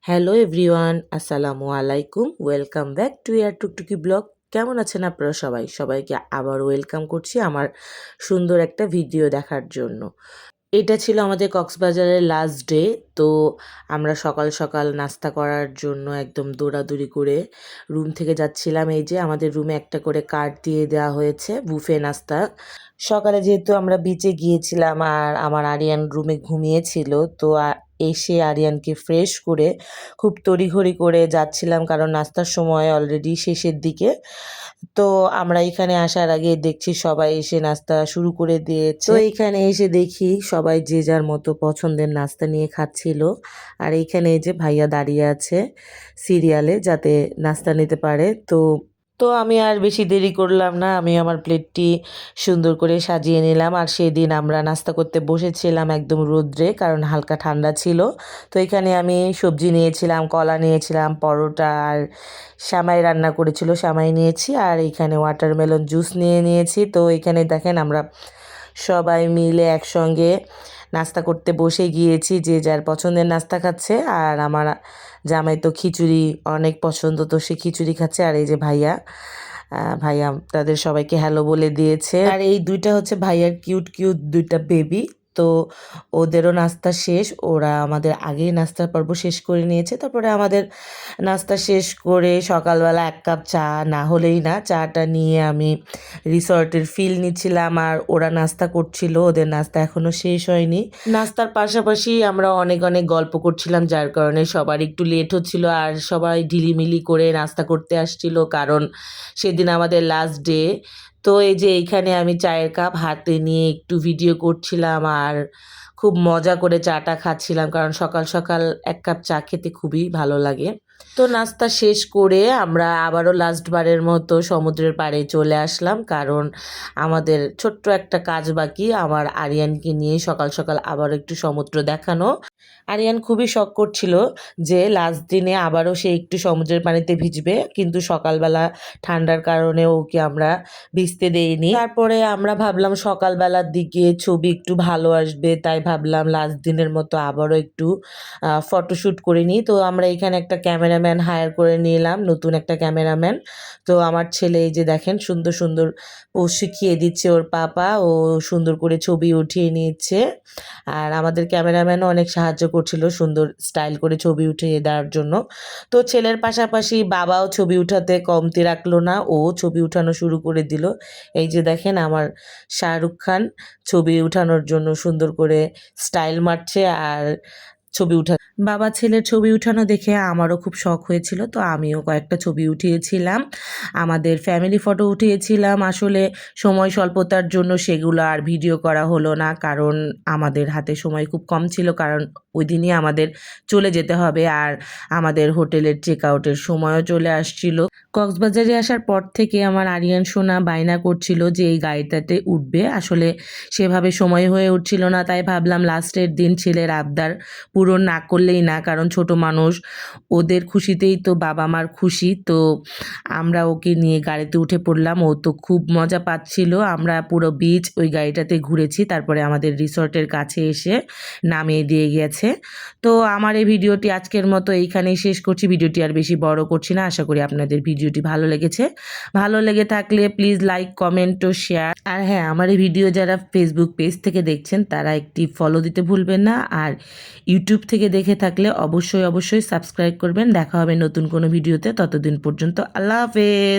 Hello everyone, আসসালামু আলাইকুম। Welcome back to year Tuktuki blog. কেমন আছেন আপনারা সবাই? সবাইকে আবার ওয়েলকাম করছি আমার সুন্দর একটা ভিডিও দেখার জন্য। এটা ছিল আমাদের কক্সবাজারের লাস্ট ডে। তো আমরা সকাল সকাল নাস্তা করার জন্য একদম দৌড়াদৌড়ি করে রুম থেকে যাচ্ছিলাম। এই যে আমাদের রুমে একটা করে কার্ড দিয়ে দেওয়া হয়েছে বুফে নাস্তা। সকালে যেহেতু আমরা বিচে গিয়েছিলাম আর আমার আরিয়ান রুমে ঘুমিয়েছিল, তো এসে আরিয়ানকে ফ্রেশ করে খুব তড়িঘড়ি করে যাচ্ছিলাম, কারণ নাস্তার সময় অলরেডি শেষের দিকে। তো আমরা এখানে আসার আগে দেখছি সবাই এসে নাস্তা শুরু করে দিয়েছে। তো এখানে এসে দেখি সবাই যে যার মতো পছন্দের নাস্তা নিয়ে খাচ্ছিল। আর এইখানে এই যে ভাইয়া দাঁড়িয়ে আছে সিরিয়ালে যাতে নাস্তা নিতে পারে। তো আমি আর বেশি দেরি করলাম না, আমি আমার প্লেটটি সুন্দর করে সাজিয়ে নিলাম। আর সেদিন আমরা নাস্তা করতে বসেছিলাম একদম রোদ্রে, কারণ হালকা ঠান্ডা ছিল। তো এখানে আমি সবজি নিয়েছিলাম, কলা নিয়েছিলাম, পরোটা আর সেমাই রান্না করেছিল, সেমাই নিয়েছি। আর এখানে ওয়াটারমেলন জুস নিয়ে নিয়েছি। তো এখানে দেখেন আমরা সবাই মিলে একসঙ্গে নাস্তা করতে বসে গিয়েছি, যে যার পছন্দের নাস্তা খাচ্ছে। আর আমার জামাই তো খিচুড়ি অনেক পছন্দ, তো সে খিচুড়ি খাচ্ছে। আর এই যে ভাইয়া ভাইয়া তাদের সবাইকে হ্যালো বলে দিয়েছে। আর এই দুইটা হচ্ছে ভাইয়ার কিউট কিউট দুইটা বেবি। তো ওদেরও নাস্তা শেষ, ওরা আমাদের আগেই নাস্তার পর্ব শেষ করে নিয়েছে। তারপরে আমাদের নাস্তা শেষ করে সকালবেলা এক কাপ চা না হলেই না, চাটা নিয়ে আমি রিসর্টের ফিল নিচ্ছিলাম। আর ওরা নাস্তা করছিল, ওদের নাস্তা এখনও শেষ হয়নি। নাস্তার পাশাপাশি আমরা অনেক অনেক গল্প করছিলাম, যার কারণে সবার একটু লেট হচ্ছিল। আর সবাই ঢিলিমিলি করে নাস্তা করতে আসছিল, কারণ সেদিন আমাদের লাস্ট ডে। তো এই যে এইখানে আমি চায়ের কাপ হাতে নিয়ে একটু ভিডিও করছিলাম আর খুব মজা করে চাটা খাচ্ছিলাম, কারণ সকাল সকাল এক কাপ চা খেতে খুবই ভালো লাগে। তো নাস্তা শেষ করে আমরা আবারও লাস্ট বারের মতো সমুদ্রের পাড়ে চলে আসলাম, কারণ আমাদের ছোট্ট একটা কাজ বাকি, আমার আরিয়ানকে নিয়ে সকাল সকাল আবারও একটু সমুদ্র দেখানো। আরিয়ান খুবই শখ করছিল যে লাস্ট দিনে আবারও সে একটু সমুদ্রের পানিতে ভিজবে, কিন্তু সকালবেলা ঠান্ডার কারণে ওকে আমরা ভিজতে দেইনি। তারপরে আমরা ভাবলাম সকালবেলার দিকে ছবি একটু ভালো আসবে, তাই ভাবলাম লাস্ট দিনের মতো আবারও একটু ফটোশ্যুট করে নিই। তো আমরা এখানে একটা ক্যামেরাম্যান হায়ার করে নিলাম, নতুন একটা ক্যামেরাম্যান। তো আমার ছেলে এই যে দেখেন সুন্দর সুন্দর পোজ শিখিয়ে দিচ্ছে ওর পাপা, ও সুন্দর করে ছবি উঠিয়ে নিচ্ছে। আর আমাদের ক্যামেরাম্যানও অনেক সাহায্য করছিল সুন্দর স্টাইল করে ছবি উঠিয়ে দেওয়ার জন্য। তো ছেলের পাশাপাশি বাবাও ছবি উঠাতে কমতি রাখলো না, ও ছবি উঠানো শুরু করে দিল। এই যে দেখেন আমার শাহরুখ খান ছবি উঠানোর জন্য সুন্দর করে স্টাইল মারছে আর ছবি উঠা। বাবা ছেলের ছবি উঠানো দেখে আমারও খুব শখ হয়েছিল, তো আমিও কয়েকটা ছবি উঠিয়েছিলাম, আমাদের ফ্যামিলি ফটো উঠিয়েছিলাম। আসলে সময় স্বল্পতার জন্য সেগুলো আর ভিডিও করা হলো না, কারণ আমাদের হাতে সময় খুব কম ছিল, কারণ ওই দিনই আমাদের চলে যেতে হবে। আর আমাদের হোটেলের চেক আউটের সময়ও চলে আসছিল। কক্সবাজারে আসার পর থেকে আমার আরিয়ান সোনা বায়না করছিল যে এই গাড়িটাতে উঠবে, আসলে সেভাবে সময় হয়ে উঠছিল না। তাই ভাবলাম লাস্টের দিন ছেলের আবদার পূরণ না করলেই না, কারণ ছোট মানুষ, ওদের খুশিতেই তো বাবা মার খুশি। তো আমরা ওকে নিয়ে গাড়িতে উঠে পড়লাম, ও তো খুব মজা পাচ্ছিল। আমরা পুরো বিচ ওই গাড়িটাতে ঘুরেছি, তারপরে আমাদের রিসর্টের কাছে এসে নামিয়ে দিয়ে গেছে। তো আমার এই ভিডিওটি আজকের মতো এইখানেই শেষ করছি, ভিডিওটি আর বেশি বড় করছি না। আশা করি আপনাদের ভিডিওটি ভালো লেগেছে। ভালো লেগে থাকলে প্লিজ লাইক, কমেন্ট ও শেয়ার। আর হ্যাঁ, আমার এই ভিডিও যারা ফেসবুক পেজ থেকে দেখছেন তারা একটি ফলো দিতে ভুলবেন না। আর ইউটিউব থেকে দেখে থাকলে অবশ্যই অবশ্যই সাবস্ক্রাইব করবেন। দেখা হবে নতুন কোনো ভিডিওতে, ততদিন পর্যন্ত আল্লাহ হাফেজ।